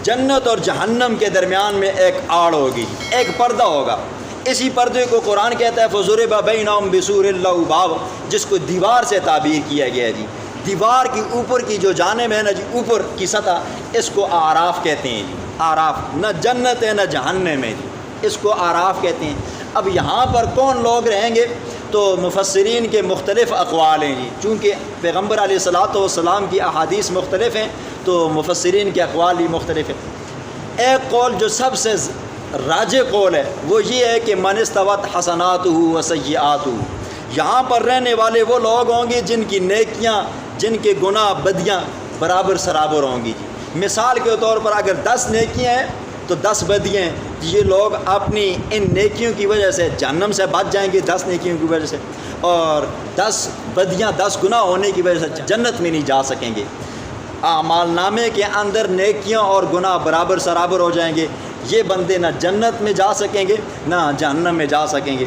جنت اور جہنم کے درمیان میں ایک آڑ ہوگی، ایک پردہ ہوگا۔ اسی پردے کو قرآن کہتا ہے فَضُرِبَ بَيْنَهُمْ بِسُورٍ لَهُ بَابٌ، جس کو دیوار سے تعبیر کیا گیا ہے جی۔ دیوار کی اوپر کی جو جانب ہے نا جی، اوپر کی سطح، اس کو اعراف کہتے ہیں جی۔ اعراف، نہ جنت ہے نہ جہنم ہے جی، اس کو اعراف کہتے ہیں۔ اب یہاں پر کون لوگ رہیں گے؟ تو مفسرین کے مختلف اقوال ہیں جی، چونکہ پیغمبر علیہ الصلاۃ والسلام کی احادیث مختلف ہیں تو مفسرین کے اقوال بھی مختلف ہیں۔ ایک قول جو سب سے راجح قول ہے وہ یہ ہے کہ من استوت حسناتہ و سیئاتہ، یہاں پر رہنے والے وہ لوگ ہوں گے جن کی نیکیاں، جن کے گناہ بدیاں برابر سرابر ہوں گی جی۔ مثال کے طور پر اگر 10 نیکیاں ہیں تو 10 بدیاں ہیں، یہ لوگ اپنی ان نیکیوں کی وجہ سے جہنم سے بچ جائیں گے 10 نیکیوں کی وجہ سے، اور 10 بدیاں 10 گناہ ہونے کی وجہ سے جنت میں نہیں جا سکیں گے۔ اعمال نامے کے اندر نیکیاں اور گناہ برابر سرابر ہو جائیں گے، یہ بندے نہ جنت میں جا سکیں گے نہ جہنم میں جا سکیں گے۔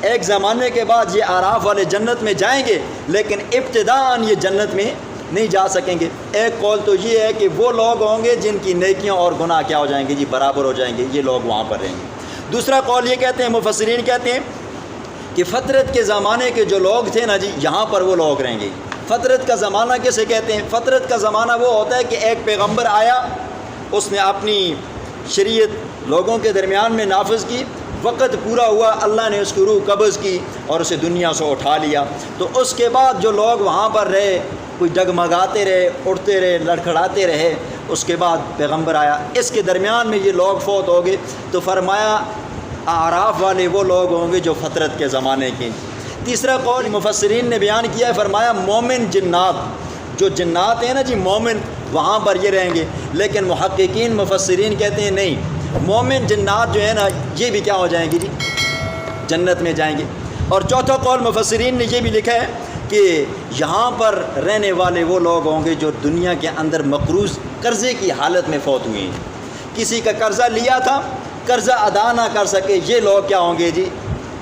ایک زمانے کے بعد یہ اعراف والے جنت میں جائیں گے، لیکن ابتداءً یہ جنت میں نہیں جا سکیں گے۔ ایک قول تو یہ ہے کہ وہ لوگ ہوں گے جن کی نیکیاں اور گناہ کیا ہو جائیں گے جی، برابر ہو جائیں گے، یہ لوگ وہاں پر رہیں گے۔ دوسرا قول یہ کہتے ہیں، مفسرین کہتے ہیں کہ فطرت کے زمانے کے جو لوگ تھے نا جی، یہاں پر وہ لوگ رہیں گے۔ فطرت کا زمانہ کیسے کہتے ہیں؟ فطرت کا زمانہ وہ ہوتا ہے کہ ایک پیغمبر آیا، اس نے اپنی شریعت لوگوں کے درمیان میں نافذ کی، وقت پورا ہوا، اللہ نے اس کی روح قبض کی اور اسے دنیا سے اٹھا لیا۔ تو اس کے بعد جو لوگ وہاں پر رہے، کوئی جگمگاتے رہے، اٹھتے رہے، لڑکھڑاتے رہے، اس کے بعد پیغمبر آیا، اس کے درمیان میں یہ لوگ فوت ہو گئے۔ تو فرمایا اعراف والے وہ لوگ ہوں گے جو فطرت کے زمانے کے۔ تیسرا قول مفسرین نے بیان کیا ہے، فرمایا مومن جنات، جو جنات ہیں نا جی مومن، وہاں پر یہ رہیں گے۔ لیکن محققین مفسرین کہتے ہیں نہیں، مومن جنات جو ہے نا یہ بھی کیا ہو جائیں گے جی، جنت میں جائیں گے۔ اور چوتھا قول مفسرین نے یہ بھی لکھا ہے کہ یہاں پر رہنے والے وہ لوگ ہوں گے جو دنیا کے اندر مقروض قرضے کی حالت میں فوت ہوئے ہیں، کسی کا قرضہ لیا تھا، قرضہ ادا نہ کر سکے، یہ لوگ کیا ہوں گے جی،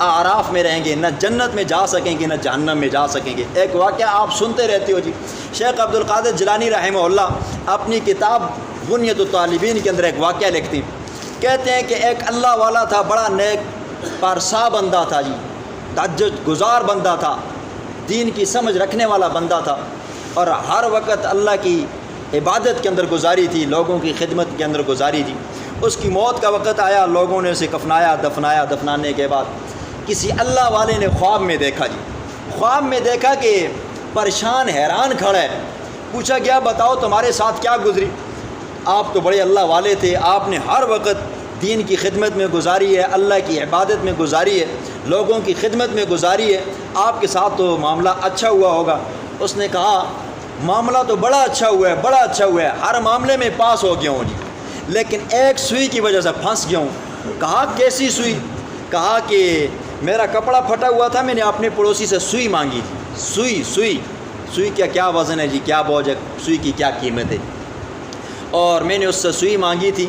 اعراف میں رہیں گے، نہ جنت میں جا سکیں گے نہ جہنم میں جا سکیں گے۔ ایک واقعہ آپ سنتے رہتے ہو جی، شیخ عبد القادر جیلانی رحمہ اللہ اپنی کتاب غنیۃ الطالبین کے اندر ایک واقعہ لکھتے ہیں، کہتے ہیں کہ ایک اللہ والا تھا، بڑا نیک پارسا بندہ تھا جی، تہجد گزار بندہ تھا، دین کی سمجھ رکھنے والا بندہ تھا، اور ہر وقت اللہ کی عبادت کے اندر گزاری تھی، لوگوں کی خدمت کے اندر گزاری تھی۔ اس کی موت کا وقت آیا، لوگوں نے اسے کفنایا، دفنانے کے بعد کسی اللہ والے نے خواب میں دیکھا جی، خواب میں دیکھا کہ پریشان حیران کھڑا ہے۔ پوچھا گیا بتاؤ تمہارے ساتھ کیا گزری؟ آپ تو بڑے اللہ والے تھے، آپ نے ہر وقت دین کی خدمت میں گزاری ہے، اللہ کی عبادت میں گزاری ہے، لوگوں کی خدمت میں گزاری ہے، آپ کے ساتھ تو معاملہ اچھا ہوا ہوگا۔ اس نے کہا معاملہ تو بڑا اچھا ہوا ہے، بڑا اچھا ہوا ہے، ہر معاملے میں پاس ہو گیا ہوں جی، لیکن ایک سوئی کی وجہ سے پھنس گیا ہوں۔ کہا کیسی سوئی؟ کہا کہ میرا کپڑا پھٹا ہوا تھا، میں نے اپنے پڑوسی سے سوئی مانگی تھی۔ سوئی کا کیا وزن ہے جی، کیا بوجھ ہے، سوئی کی کیا قیمت ہے، اور میں نے اس سے سوئی مانگی تھی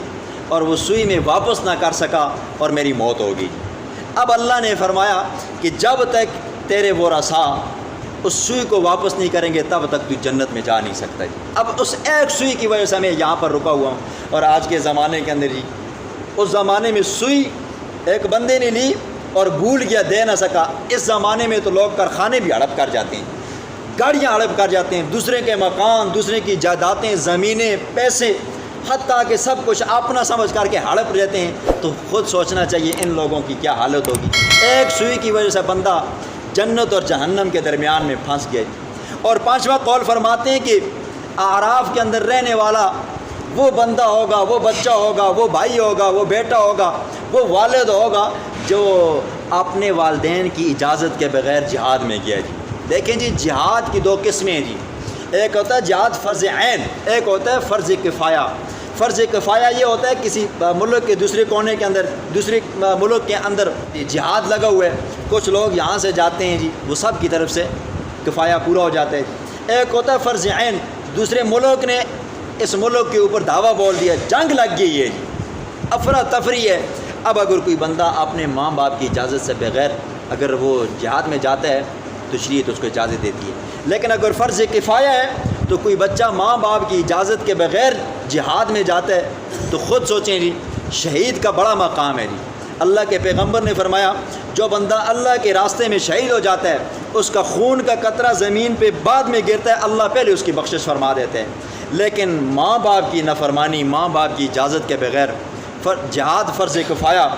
اور وہ سوئی میں واپس نہ کر سکا اور میری موت ہو گئی۔ اب اللہ نے فرمایا کہ جب تک تیرے ورثا اس سوئی کو واپس نہیں کریں گے تب تک تو جنت میں جا نہیں سکتا جی۔ اب اس ایک سوئی کی وجہ سے میں یہاں پر رکا ہوا ہوں۔ اور آج کے زمانے کے اندر جی، اس زمانے میں سوئی ایک بندے نے لی اور بھول گیا، دے نہ سکا۔ اس زمانے میں تو لوگ کارخانے بھی ہڑپ کر جاتے ہیں، گاڑیاں ہڑپ کر جاتے ہیں، دوسرے کے مکان، دوسرے کی جائیدادیں، زمینیں، پیسے، حتیٰ کہ سب کچھ اپنا سمجھ کر کے ہڑپ لیتے ہیں۔ تو خود سوچنا چاہیے ان لوگوں کی کیا حالت ہوگی۔ ایک سوئی کی وجہ سے بندہ جنت اور جہنم کے درمیان میں پھنس گیا۔ اور پانچواں قول فرماتے ہیں کہ اعراف کے اندر رہنے والا وہ بندہ ہوگا، وہ بچہ ہوگا، وہ بھائی ہوگا، وہ بیٹا ہوگا، وہ والد ہوگا جو اپنے والدین کی اجازت کے بغیر جہاد میں گیا جی۔ دیکھیں جی، جہاد کی 2 قسمیں ہیں جی، ایک ہوتا ہے جہاد فرض عین، ایک ہوتا ہے فرض کفایہ۔ فرض کفایہ یہ ہوتا ہے کسی ملک کے دوسرے کونے کے اندر، دوسرے ملک کے اندر جہاد لگا ہوا ہے، کچھ لوگ یہاں سے جاتے ہیں جی، وہ سب کی طرف سے کفایہ پورا ہو جاتا ہے۔ ایک ہوتا ہے فرض عین، دوسرے ملک نے اس ملک کے اوپر دعویٰ بول دیا، جنگ لگ گئی ہے جی، افراتفری ہے۔ اب اگر کوئی بندہ اپنے ماں باپ کی اجازت سے بغیر اگر وہ جہاد میں جاتا ہے تو شریعت اس کو اجازت دیتی ہے۔ لیکن اگر فرض کفایہ ہے تو کوئی بچہ ماں باپ کی اجازت کے بغیر جہاد میں جاتا ہے تو خود سوچیں جی شہید کا بڑا مقام ہے جی۔ اللہ کے پیغمبر نے فرمایا جو بندہ اللہ کے راستے میں شہید ہو جاتا ہے اس کا خون کا قطرہ زمین پہ بعد میں گرتا ہے، اللہ پہلے اس کی بخشش فرما دیتے ہیں۔ لیکن ماں باپ کی نافرمانی، ماں باپ کی اجازت کے بغیر جہاد فرض کفایہ،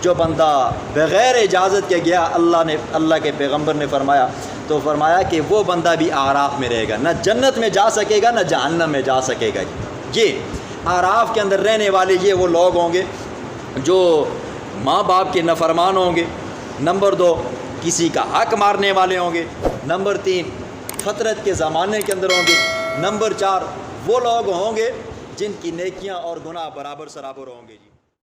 جو بندہ بغیر اجازت کے گیا، اللہ کے پیغمبر نے فرمایا تو فرمایا کہ وہ بندہ بھی اعراف میں رہے گا، نہ جنت میں جا سکے گا نہ جہنم میں جا سکے گا۔ یہ اعراف کے اندر رہنے والے یہ وہ لوگ ہوں گے جو ماں باپ کے نافرمان ہوں گے، نمبر 2 کسی کا حق مارنے والے ہوں گے، نمبر 3 فطرت کے زمانے کے اندر ہوں گے، نمبر 4 وہ لوگ ہوں گے جن کی نیکیاں اور گناہ برابر سرابر ہوں گے جی۔